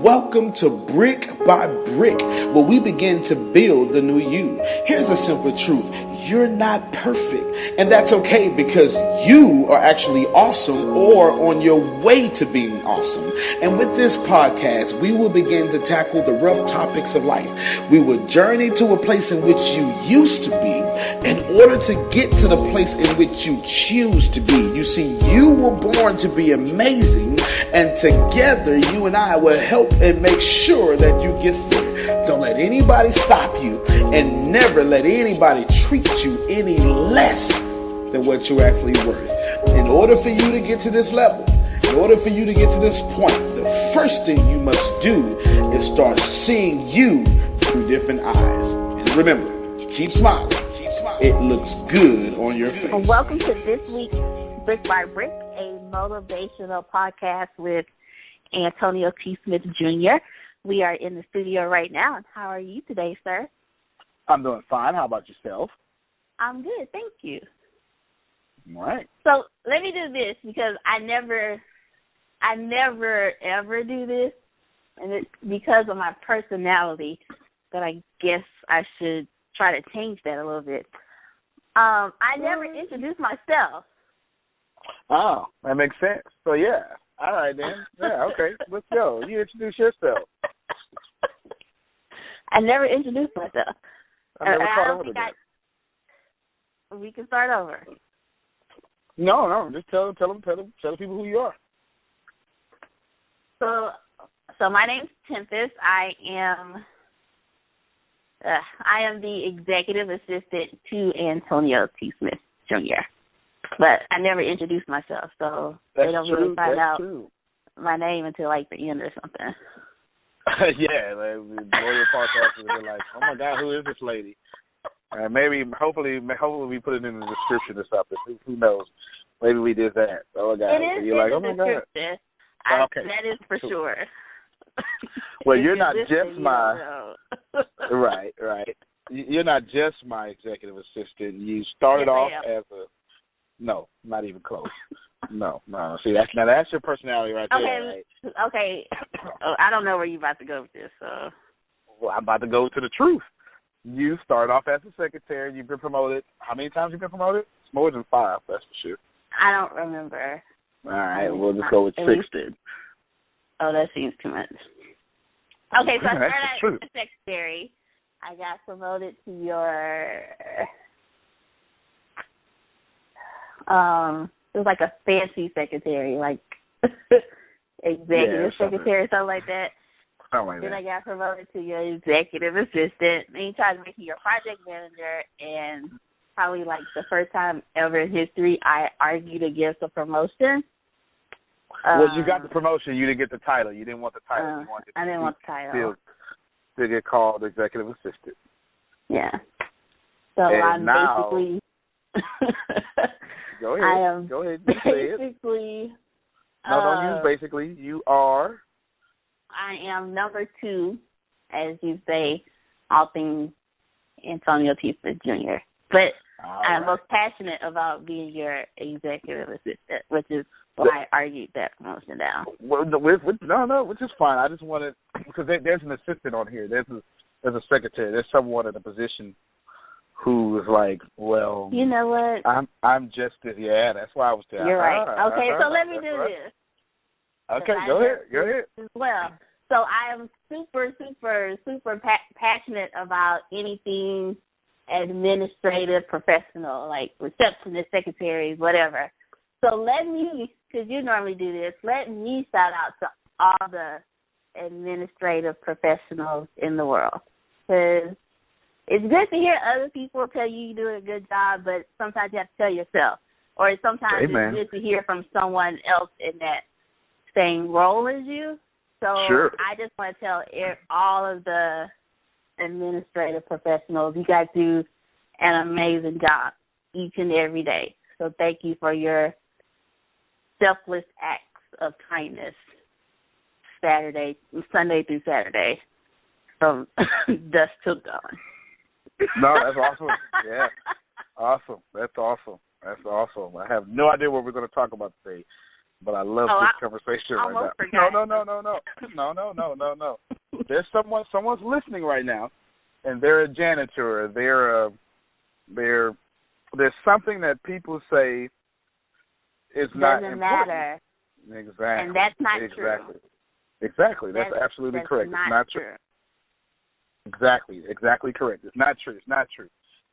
Welcome to Brick by Brick, where we begin to build the new you. Here's a simple truth. You're not perfect, and that's okay because you are actually awesome or on your way to being awesome. And with this podcast, we will begin to tackle the rough topics of life. We will journey to a place in which you used to be in order to get to the place in which you choose to be. You see, you were born to be amazing, and together you and I will help and make sure that you get there. Don't let anybody stop you, and never let anybody treat you any less than what you're actually worth. In order for you to get to this level, in order for you to get to this point, the first thing you must do is start seeing you through different eyes. And remember, keep smiling. It looks good on your face. Welcome to this week's Brick by Brick, a motivational podcast with Antonio T. Smith Jr. We are in the studio right now. How are you today, sir? I'm doing fine. How about yourself? I'm good, thank you. All right. So let me do this because I never ever do this, and it's because of my personality that I guess I should try to change that a little bit. I never introduce myself. Oh, that makes sense. So, yeah. All right, then. Yeah, okay. Let's go. You introduce yourself. I never introduced myself. I don't think we can start over. No. Just tell the people who you are. So my name's Tempest. I am the executive assistant to Antonio T. Smith Jr. But I never introduced myself, so they don't really find out my name until like the end or something. Yeah, like lawyer podcasters are like, oh my God, who is this lady? Hopefully we put it in the description or something. Who knows? Maybe we did that. Oh my God, it is you're like, oh my God. Okay. That is for sure. Well, you're not just my right. You're not just my executive assistant. You started off as a not even close. No. See, that's your personality right there. Right? Okay. I don't know where you're about to go with this. So. Well, I'm about to go to the truth. You started off as a secretary. You've been promoted. How many times have you been promoted? It's more than 5, that's for sure. I don't remember. All right, we'll just go with 6 then. Oh, that seems too much. Okay, so I started as a secretary. I got promoted to your, it was like a fancy secretary, like executive secretary, something like that. Then I got promoted to your executive assistant. Then he tried to make me your project manager, and probably like the first time ever in history, I argued against a promotion. Well, you got the promotion. You didn't get the title. You didn't want the title. I didn't want the title. Still get called executive assistant. Yeah. So and I'm basically. Go ahead. I am Go ahead. basically. No, don't use basically. You are. I am number 2, as you say, all things Antonio T. Smith Jr. But I'm most passionate about being your executive assistant, which is why I argued that promotion down. Well, no, which is fine. I just wanted, because there's an assistant on here. There's a secretary. There's someone in a position who is like, well, you know what? I'm just that's why I was there. You're right. Okay, so let me do this. Okay, go ahead. As well. So I am super, super, super passionate about anything administrative, professional, like receptionist, secretaries, whatever. So let me, because you normally do this, let me shout out to all the administrative professionals in the world. Because it's good to hear other people tell you you're doing a good job, but sometimes you have to tell yourself. Or sometimes it's good to hear from someone else in that same role as you. So I just want to tell all of the administrative professionals, you guys do an amazing job each and every day. So thank you for your selfless acts of kindness Sunday through Saturday, from dusk till dawn. No, that's awesome. Yeah, awesome. That's awesome. I have no idea what we're going to talk about today. but I love this conversation right now. No. There's someone's listening right now, and they're a janitor. There's something that people say is not important. Doesn't matter. Exactly. And that's not true. Exactly. That's absolutely correct. It's not true. Exactly correct. It's not true.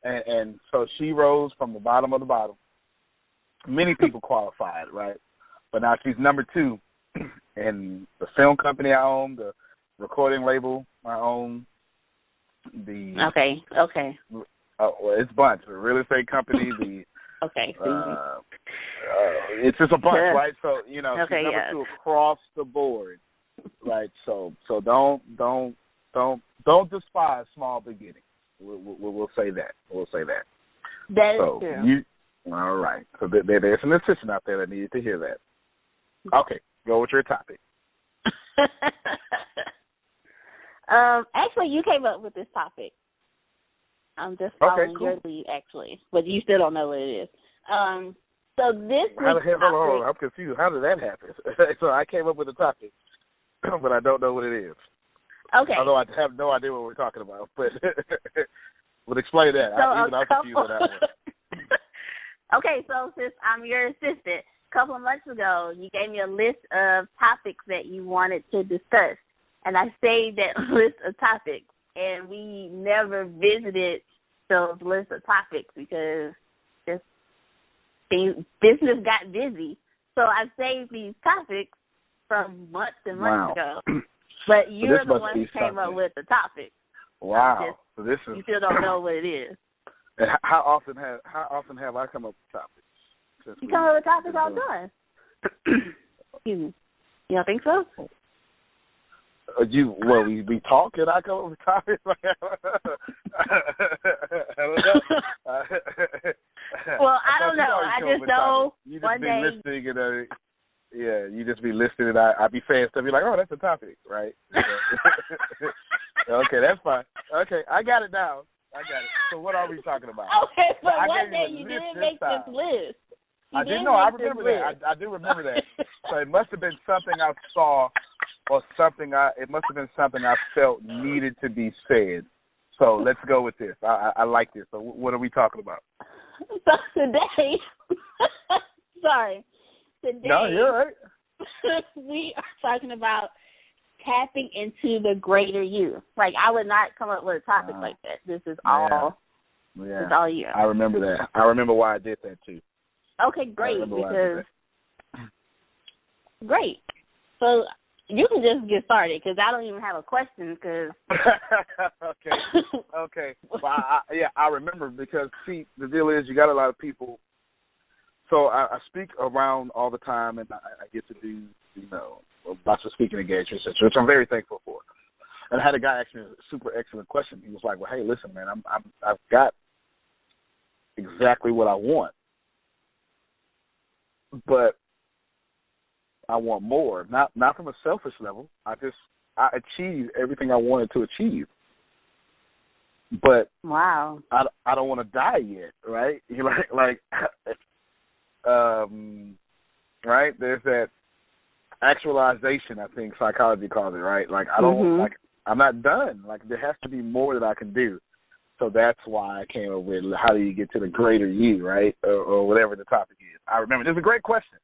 And so she rose from the bottom of the bottom. Many people qualified, right? But now she's number 2 in the film company I own, the recording label I own, Okay. It's a bunch. The real estate company, Okay. it's just a bunch, right? So, she's number 2 across the board, right? So don't despise small beginnings. We'll say that. That is true. All right. So there's an assistant out there that needed to hear that. Okay, go with your topic. Actually, you came up with this topic. I'm just following your lead, actually, but you still don't know what it is. So this week's hold on, I'm confused. How did that happen? So I came up with a topic, but I don't know what it is. Okay. Although I have no idea what we're talking about, but explain that. I'm confused with that one. Okay, so since I'm your assistant, a couple of months ago, you gave me a list of topics that you wanted to discuss, and I saved that list of topics, and we never visited those lists of topics because business got busy. So I saved these topics from months and months ago. But you're the one who came up with the topic. Wow. So this is, you still don't know what it is. And how often have I come up with topics? You come up with topics all the time. Excuse me. You don't think so? We talk and I come up with topics. I don't know. Well, I don't know. I just know you just one be day. Listening and, you just be listening and I be saying stuff. You're like, oh, that's a topic, right? Okay, that's fine. Okay, I got it now. So what are we talking about? Okay, but one day you didn't make this list. I didn't know. I remember that. I do remember that. So it must have been something I saw, or it must have been something I felt needed to be said. So let's go with this. I like this. So what are we talking about? So today, no, you're right. We are talking about tapping into the greater you. Like, I would not come up with a topic like that. This is all. Yeah. It's all you. I remember that. I remember why I did that too. Okay, great. Great. So you can just get started because I don't even have a question. Cause Okay. Well, I remember because see, the deal is you got a lot of people. So I speak around all the time, and I get to do lots of speaking engagements, which I'm very thankful for. And I had a guy ask me a super excellent question. He was like, "Well, hey, listen, man, I've got exactly what I want, but I want more. Not from a selfish level. I achieved everything I wanted to achieve, but wow, I don't want to die yet, right? You right? There's that actualization, I think psychology calls it, right? Like I don't I'm not done. Like there has to be more that I can do. So that's why I came up with how do you get to the greater you, right? Or whatever the topic is. I remember. It's a great question.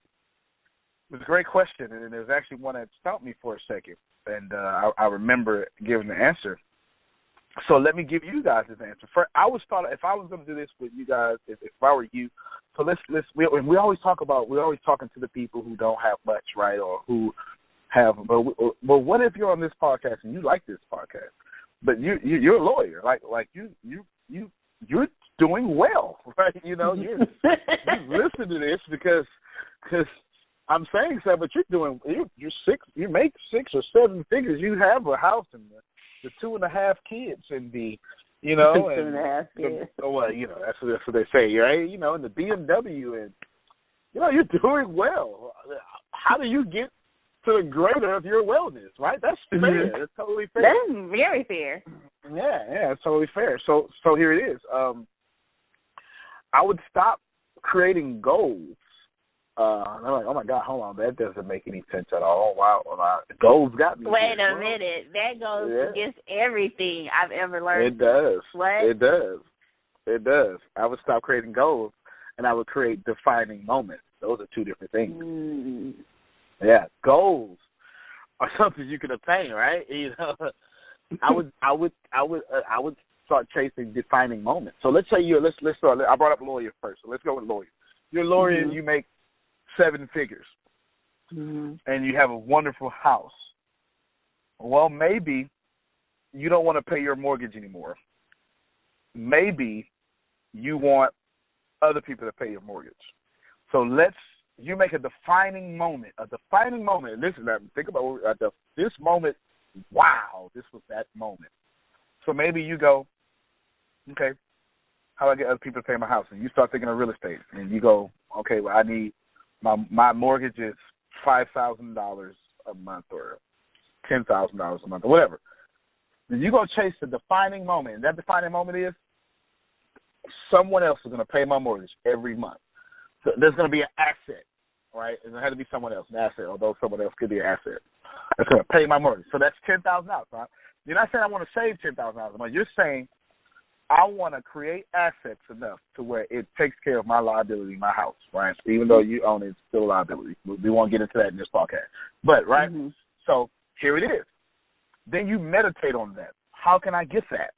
It was a great question, and there's actually one that stumped me for a second, and I remember giving the answer. So let me give you guys this answer. If I was going to do this with you guys, if I were you, so we always talking to the people who don't have much, right, or who have. But what if you're on this podcast and you like this podcast, but you're a lawyer, like you're doing well, right? You listen to this because I'm saying so, but you make 6 or 7 figures. You have a house and the 2.5 kids and the, and 2.5 kids. That's what they say, right? And the BMW and, you're doing well. How do you get to the greater of your wellness, right? That's fair. It's totally fair. That is very fair. Yeah, it's totally fair. So here it is. I would stop creating goals I'm like, oh my God, hold on, that doesn't make any sense at all. Wow, goals got me. Wait a minute, that goes against everything I've ever learned. It does. What? It does. It does. I would stop creating goals, and I would create defining moments. Those are two different things. Mm. Yeah, goals are something you can obtain, right? You know, I would start chasing defining moments. So let's say let's start. I brought up lawyer first. So let's go with lawyer. You're a lawyer and you make 7 figures, and you have a wonderful house. Well, maybe you don't want to pay your mortgage anymore. Maybe you want other people to pay your mortgage. So you make a defining moment. And listen, think about this moment. Wow, this was that moment. So maybe you go, okay, how do I get other people to pay my house? And you start thinking of real estate, and you go, okay, well, I need my mortgage is $5,000 a month or $10,000 a month or whatever. Then you go chase the defining moment, and that defining moment is someone else is going to pay my mortgage every month. So there's going to be an asset, right? And there had to be someone else, an asset, although someone else could be an asset. That's going to pay my mortgage. So that's $10,000, right? You're not saying I want to save $10,000 a month. You're saying I want to create assets enough to where it takes care of my liability, my house, right? Even though you own it, it's still a liability. We won't get into that in this podcast. But, right? Mm-hmm. So here it is. Then you meditate on that. How can I get that?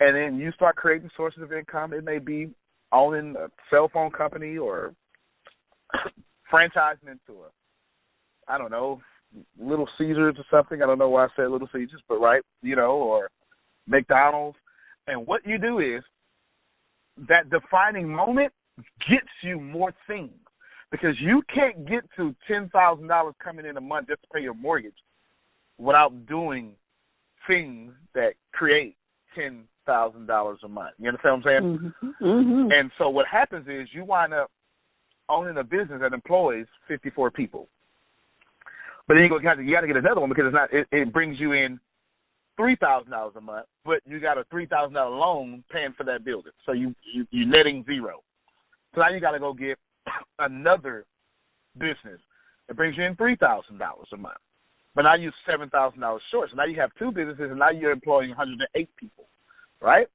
And then you start creating sources of income. It may be owning a cell phone company or franchising into I don't know, Little Caesars or something. I don't know why I said Little Caesars, but right, you know, or McDonald's. And what you do is that defining moment gets you more things because you can't get to $10,000 coming in a month just to pay your mortgage without doing things that create $10,000 a month. You understand what I'm saying? Mm-hmm. Mm-hmm. And so what happens is you wind up owning a business that employs 54 people. But then you got to get another one because it brings you in $3,000 a month, but you got a $3,000 loan paying for that building. So you're netting zero. So now you got to go get another business that brings you in $3,000 a month. But now you're $7,000 short. So now you have 2 businesses, and now you're employing 108 people, right?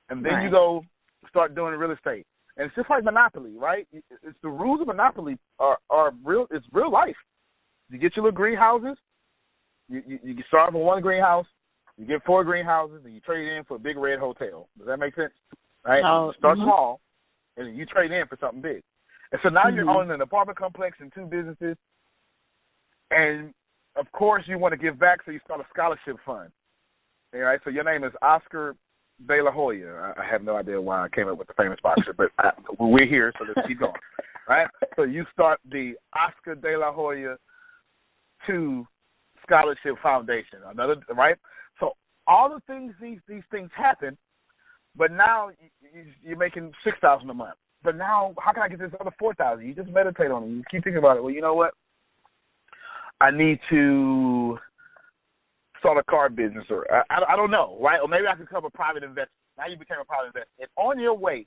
And then you go start doing real estate. And it's just like Monopoly, right? It's the rules of Monopoly are real. It's real life. You get your little greenhouses. You start with 1 greenhouse. You get 4 greenhouses, and you trade in for a big red hotel. Does that make sense? Right? You start small, and then you trade in for something big. And so now you're owning an apartment complex and 2 businesses. And, of course, you want to give back, so you start a scholarship fund. All right? So your name is Oscar De La Hoya. I have no idea why I came up with the famous boxer, but we're here, so let's keep going. Right? So you start the Oscar De La Hoya 2 Scholarship Foundation. Right? So all the things, these things happen, but now you're making $6,000 a month. But now, how can I get this other $4,000? You just meditate on it. You keep thinking about it. Well, you know what? I need to start a car business, or I don't know, right? Or maybe I could become a private investor. Now you became a private investor. And on your way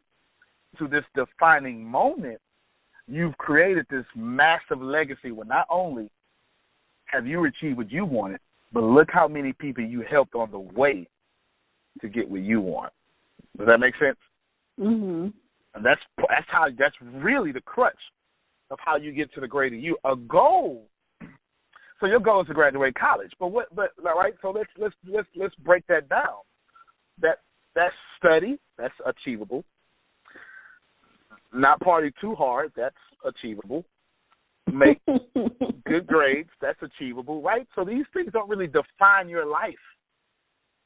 to this defining moment, you've created this massive legacy where not only have you achieved what you wanted, but look how many people you helped on the way to get what you want. Does that make sense? Mm-hmm. And that's really the crutch of how you get to the greater you. A goal. So your goal is to graduate college, but right? So let's break that down. That's study, that's achievable. Not party too hard, that's achievable. Make good grades, that's achievable, right? So these things don't really define your life.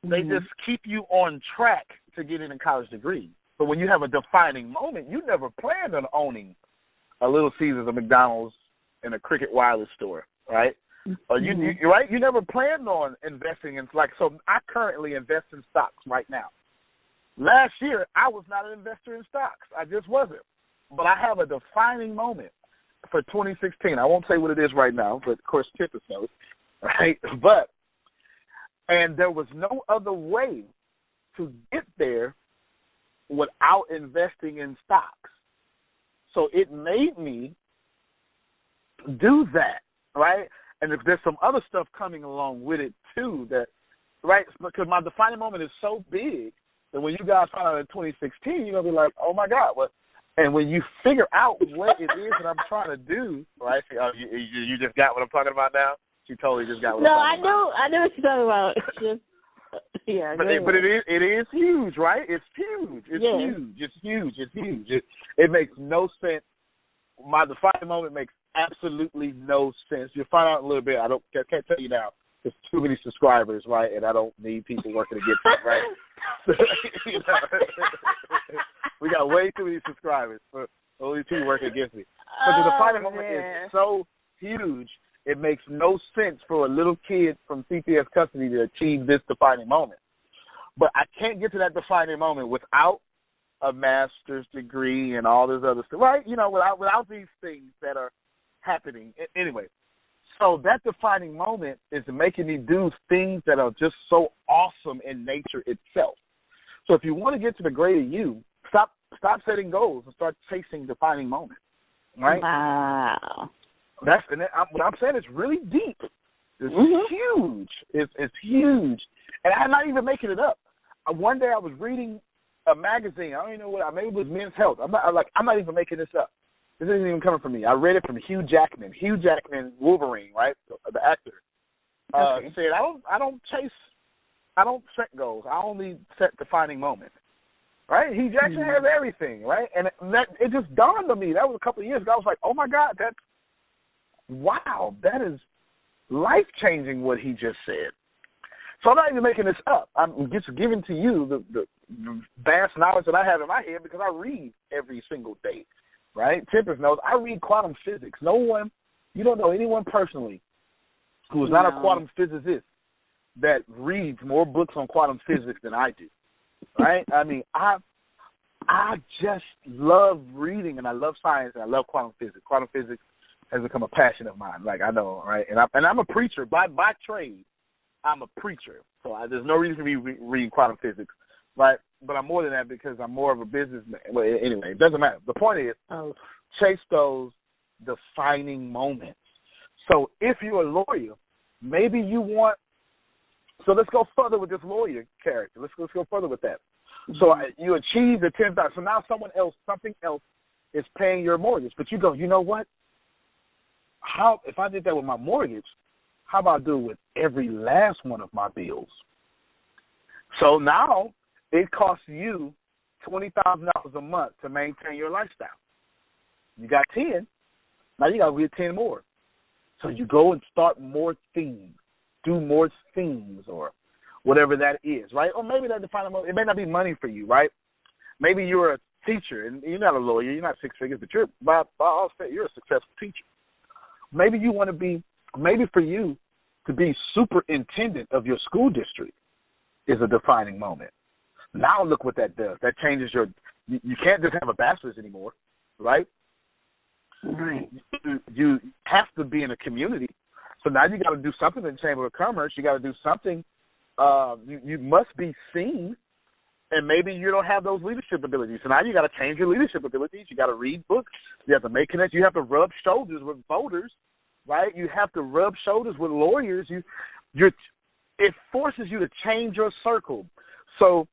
They just keep you on track to getting a college degree. But when you have a defining moment, you never planned on owning a Little Caesars, a McDonald's, and a Cricket Wireless store, right? Or you right? You never planned on investing in, so I currently invest in stocks right now. Last year, I was not an investor in stocks. I just wasn't. But I have a defining moment for 2016. I won't say what it is right now, but of course, Tippett knows, right? And there was no other way to get there without investing in stocks. So it made me do that, right? And if there's some other stuff coming along with it too, that, right? Because my defining moment is so big that when you guys find out in 2016, you're gonna be like, oh my God, what? And when you figure out what it is that I'm trying to do, right? You just got what I'm talking about now. She totally just got what I'm talking about. I know what you're talking about. It's just, yeah, but it is huge, right? It's huge. It's huge. It makes no sense. My defining moment makes absolutely no sense. You'll find out in a little bit. I can't tell you now. There's too many subscribers, right? And I don't need people working against me, right? You know? We got way too many subscribers for only people working against me. But the defining moment is so huge, it makes no sense for a little kid from CPS custody to achieve this defining moment. But I can't get to that defining moment without a master's degree and all this other stuff, right? You know, without these things that are happening. Anyway, so that defining moment is making me do things that are just so awesome in nature itself. So if you want to get to the greater you, stop setting goals and start chasing defining moments, right? Wow. What I'm saying is really deep. It's huge. It's huge. And I'm not even making it up. One day I was reading a magazine. I don't even know what. Maybe it was Men's Health. I'm not even making this up. This isn't even coming from me. I read it from Hugh Jackman. Hugh Jackman, Wolverine, right? The actor. Said I don't set goals. I only set defining moments. Right? Hugh Jackman has everything, right? And it just dawned on me. That was a couple of years ago. I was like, oh my God, that is life changing what he just said. So I'm not even making this up. I'm just giving to you the vast knowledge that I have in my head because I read every single day, right? Tempest knows I read quantum physics. You don't know anyone personally who is not a quantum physicist that reads more books on quantum physics than I do, right? I mean, I just love reading and I love science and I love quantum physics. Quantum physics has become a passion of mine, like I know, right? And I'm a preacher by trade. I'm a preacher, so there's no reason to be reading quantum physics, right? But I'm more than that because I'm more of a businessman. Well, anyway, it doesn't matter. The point is, chase those defining moments. So if you're a lawyer, maybe you want. So let's go further with this lawyer character. Let's go further with that. So you achieve the $10,000. So now something else is paying your mortgage, but you go, you know what? If I did that with my mortgage, how about I do it with every last one of my bills? So now it costs you $20,000 a month to maintain your lifestyle. You got 10. Now you got to get 10 more. So you go and start more things, do more things, or whatever that is, right? Or maybe that defining moment, it may not be money for you, right? Maybe you're a teacher, and you're not a lawyer, you're not six figures, but you're by all state, you're a successful teacher. Maybe you want to be, maybe for you to be superintendent of your school district is a defining moment. Now look what that does. That changes you can't just have a bachelor's anymore, right? Right. You have to be in a community. So now you got to do something in the Chamber of Commerce. You got to do something. You must be seen, and maybe you don't have those leadership abilities. So now you got to change your leadership abilities. You got to read books. You have to make connections. You have to rub shoulders with voters, right? You have to rub shoulders with lawyers. It forces you to change your circle. So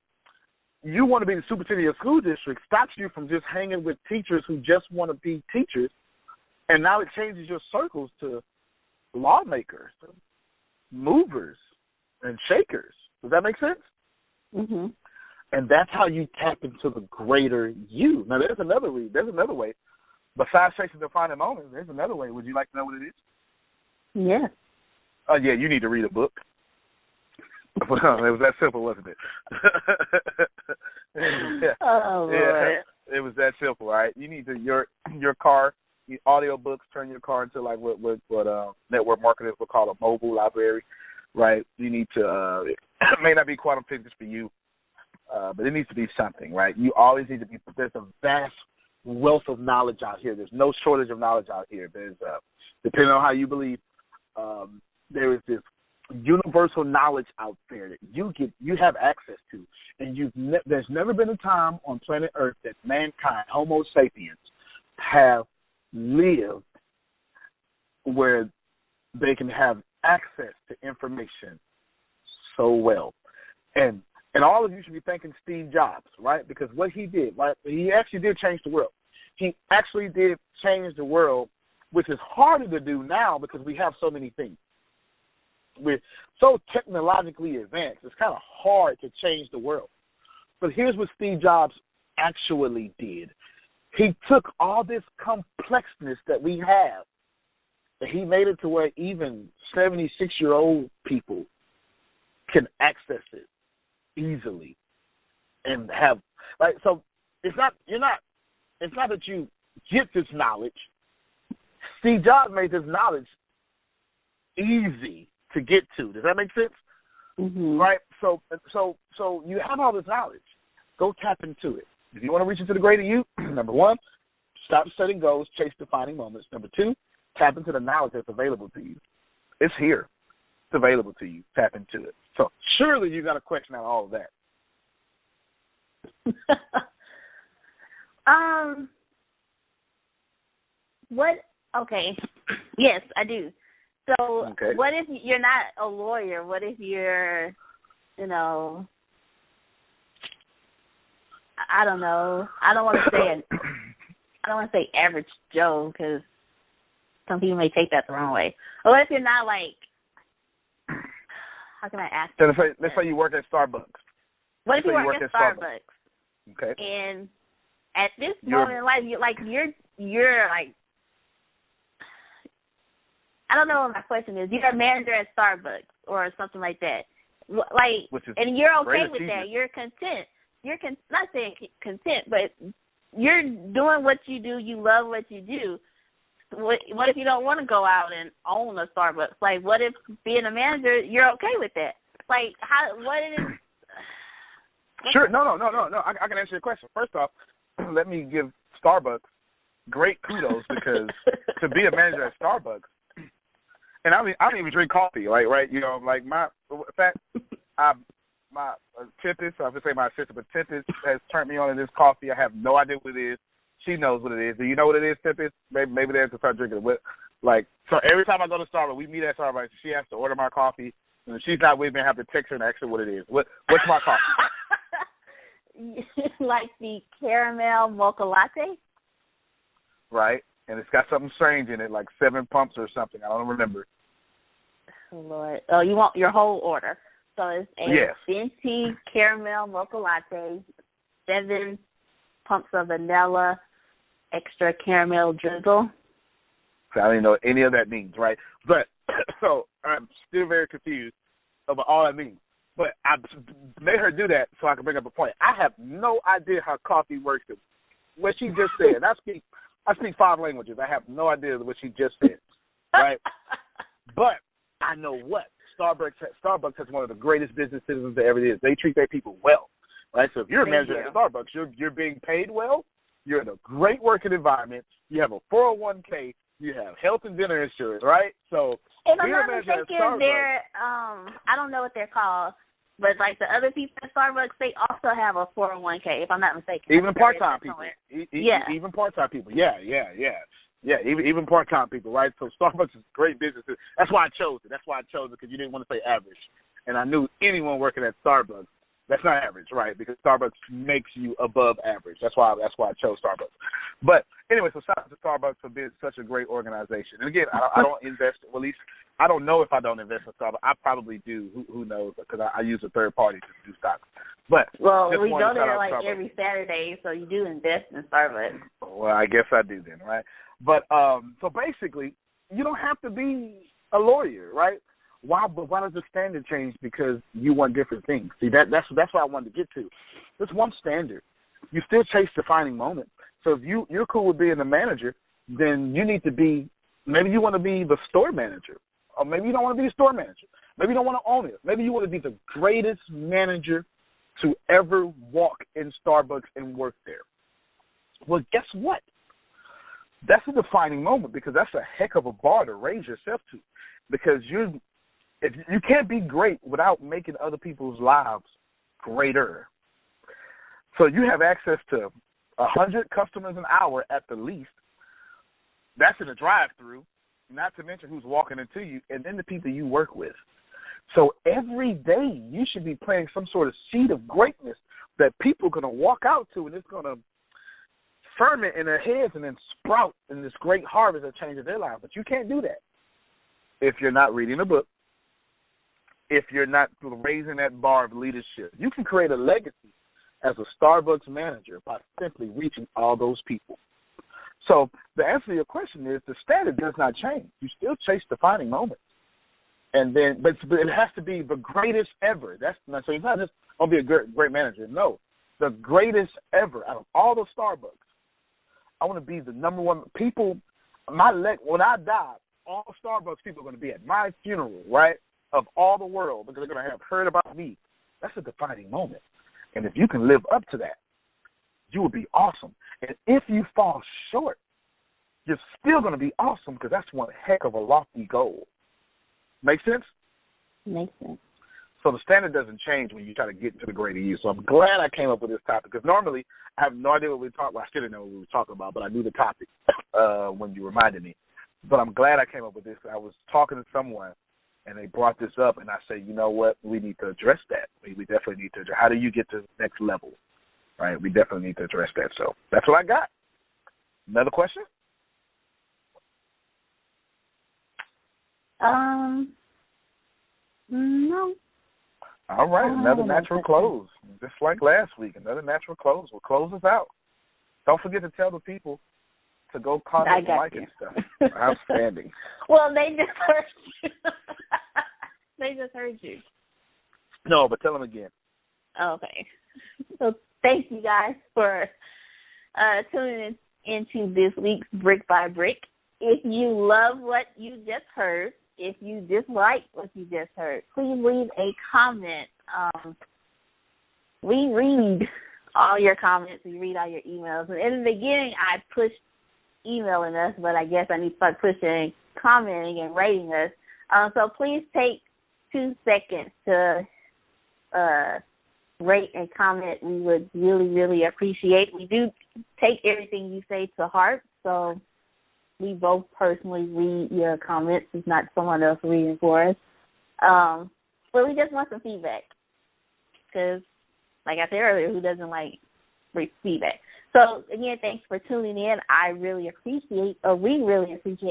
you want to be the superintendent of your school district, stops you from just hanging with teachers who just want to be teachers, and now it changes your circles to lawmakers, movers, and shakers. Does that make sense? Mm-hmm. And that's how you tap into the greater you. Now, there's another way. Besides chasing the defining moment, there's another way. Would you like to know what it is? Yes. Oh, yeah, you need to read a book. It was that simple, wasn't it? Yeah. Oh, Lord. It was that simple, right? You need to your car, audio books, turn your car into like what network marketers would call a mobile library, right? You need to. It may not be quantum physics for you, but it needs to be something, right? You always need to be. There's a vast wealth of knowledge out here. There's no shortage of knowledge out here. There's depending on how you believe, there is this universal knowledge out there that you have access to, and there's never been a time on planet Earth that mankind, Homo sapiens, have lived where they can have access to information so well. And all of you should be thanking Steve Jobs, right? Because what he did, right, he actually did change the world. He actually did change the world, which is harder to do now because we have so many things. We're so technologically advanced, it's kind of hard to change the world. But here's what Steve Jobs actually did. He took all this complexness that we have, and he made it to where even 76-year-old people can access it easily and have, like, so it's not that you get this knowledge. Steve Jobs made this knowledge easy to get to. Does that make sense? Mm-hmm. Right? So you have all this knowledge. Go tap into it. If you want to reach into the greater you, number one, stop setting goals, chase defining moments. Number two, tap into the knowledge that's available to you. It's here. It's available to you. Tap into it. So surely you got a question out of all of that. What? Okay. Yes, I do. So okay. What if you're not a lawyer? What if you're, I don't know. I don't want to say average Joe because some people may take that the wrong way. But what if you're not like? How can I ask? So let's say you work at Starbucks. What if you work at Starbucks? Okay. And at this moment in life, you're like, I don't know what my question is. You're a manager at Starbucks or something like that. And you're okay with that. You're content. Not saying content, but you're doing what you do. You love what you do. What if you don't want to go out and own a Starbucks? Like, what if being a manager, you're okay with that? Like, Sure. No. I can answer your question. First off, let me give Starbucks great kudos because to be a manager at Starbucks, and I don't even drink coffee, like, right? Like my Tempest, I would say my assistant, but Tempest has turned me on to this coffee. I have no idea what it is. She knows what it is. Do you know what it is, Tempest? Maybe they have to start drinking it. So every time I go to Starbucks, we meet at Starbucks. She has to order my coffee. And if she's not with me, I have to text her and ask her what it is. What's my coffee? Like the caramel mocha latte? Right. And it's got something strange in it, like 7 pumps or something. I don't remember. Oh, Lord. Oh, you want your whole order. So it's a venti caramel mocha latte, 7 pumps of vanilla, extra caramel drizzle. I don't even know what any of that means, right? But so I'm still very confused about all that means. But I made her do that so I can bring up a point. I have no idea how coffee works. What she just said, I speak 5 languages. I have no idea what she just said, right? But I know what Starbucks has one of the greatest business citizens that ever is. They treat their people well, right? So if you're a manager at Starbucks, you're being paid well. You're in a great working environment. You have a 401k. You have health and dental insurance, right? So if I'm not mistaken, they're I don't know what they're called, but like the other people at Starbucks, they also have a 401k. If I'm not mistaken, even part-time people. Even part-time people. Yeah. Even part-time people, right? So Starbucks is great business. That's why I chose it. Because you didn't want to say average, and I knew anyone working at Starbucks. That's not average, right? Because Starbucks makes you above average. That's why I chose Starbucks. But anyway, so shout out to Starbucks for being such a great organization. And again, I don't invest. Well, at least I don't know if I don't invest in Starbucks. I probably do. Who knows? Because I use a third party to do stocks. But we go there like Starbucks every Saturday, so you do invest in Starbucks. Well, I guess I do then, right? But so basically, you don't have to be a lawyer, right? Why does the standard change because you want different things? See, that's what I wanted to get to. There's one standard. You still chase defining moments. So if you're cool with being a manager, then you need to be, maybe you want to be the store manager. Or maybe you don't want to be a store manager. Maybe you don't want to own it. Maybe you want to be the greatest manager to ever walk in Starbucks and work there. Well, guess what? That's a defining moment because that's a heck of a bar to raise yourself to. Because if you can't be great without making other people's lives greater. So you have access to 100 customers an hour at the least. That's in a drive-through. not to mention who's walking into you, and then the people you work with. So every day you should be planting some sort of seed of greatness that people are going to walk out to, and it's going to ferment in their heads and then sprout in this great harvest that changes their life. But you can't do that if you're not reading a book, if you're not raising that bar of leadership. You can create a legacy as a Starbucks manager by simply reaching all those people. So the answer to your question is the standard does not change. You still chase defining moments. And then, but it has to be the greatest ever. That's not, so it's not just going to be a great manager. No, the greatest ever out of all the Starbucks. I want to be the number one people. When I die, all Starbucks people are going to be at my funeral, right, of all the world, because they're going to have heard about me. That's a defining moment. And if you can live up to that, you will be awesome. And if you fall short, you're still going to be awesome, because that's one heck of a lofty goal. Make sense? Makes sense. So the standard doesn't change when you try to get to the greater you. So I'm glad I came up with this topic, because normally I have no idea what we talk about. I still didn't know what we were talking about, but I knew the topic when you reminded me. But I'm glad I came up with this. I was talking to someone, and they brought this up, and I said, you know what? We need to address that. We definitely need to address. How do you get to the next level? Right? We definitely need to address that. So that's what I got. Another question? No. All right, another natural close. Just like last week, another natural close. We'll close us out. Don't forget to tell the people to go comment and like and stuff. Outstanding. Well, they just heard you. They just heard you. No, but tell them again. Okay. So thank you guys for tuning into this week's Brick by Brick. If you love what you just heard, if you dislike what you just heard, please leave a comment. We read all your comments. We read all your emails. And in the beginning, I pushed emailing us, but I guess I need to start pushing commenting and rating us. So please take 2 seconds to rate and comment. We would really, really appreciate. We do take everything you say to heart, so we both personally read your comments. It's not someone else reading for us. But we just want some feedback, because, like I said earlier, who doesn't like feedback? So, again, thanks for tuning in. We really appreciate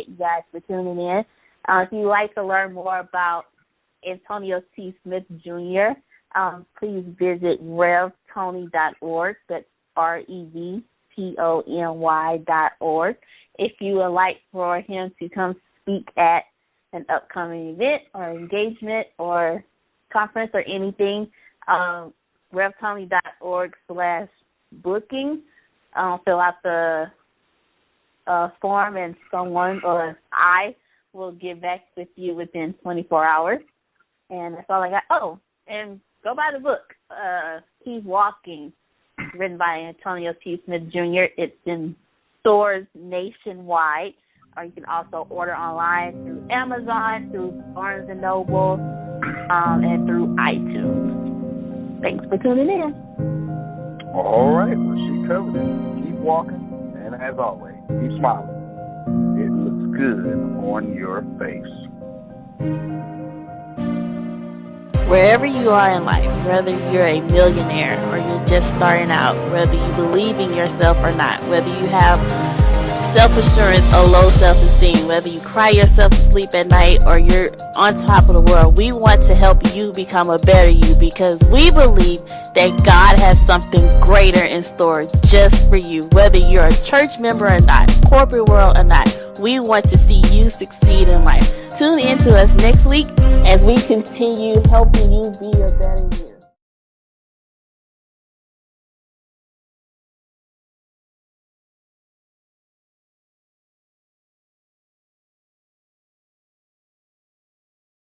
you guys for tuning in. If you'd like to learn more about Antonio T. Smith Jr., please visit revtony.org. That's REVTONY.org. If you would like for him to come speak at an upcoming event or engagement or conference or anything, revtony.org/booking. Fill out the form, and someone or I will get back with you within 24 hours. And that's all I got. Oh, and go buy the book, He's Walking, written by Antonio T. Smith Jr. It's in stores nationwide, or you can also order online through Amazon, through Barnes & Noble, and through iTunes. Thanks for tuning in. All right, well, she covered it. Keep walking, and as always, keep smiling. It looks good on your face. Wherever you are in life, whether you're a millionaire or you're just starting out, whether you believe in yourself or not, whether you have self-assurance or low self-esteem, whether you cry yourself to sleep at night or you're on top of the world, we want to help you become a better you, because we believe that God has something greater in store just for you. Whether you're a church member or not, corporate world or not, we want to see you succeed in life. Tune in to us next week as we continue helping you be a better you.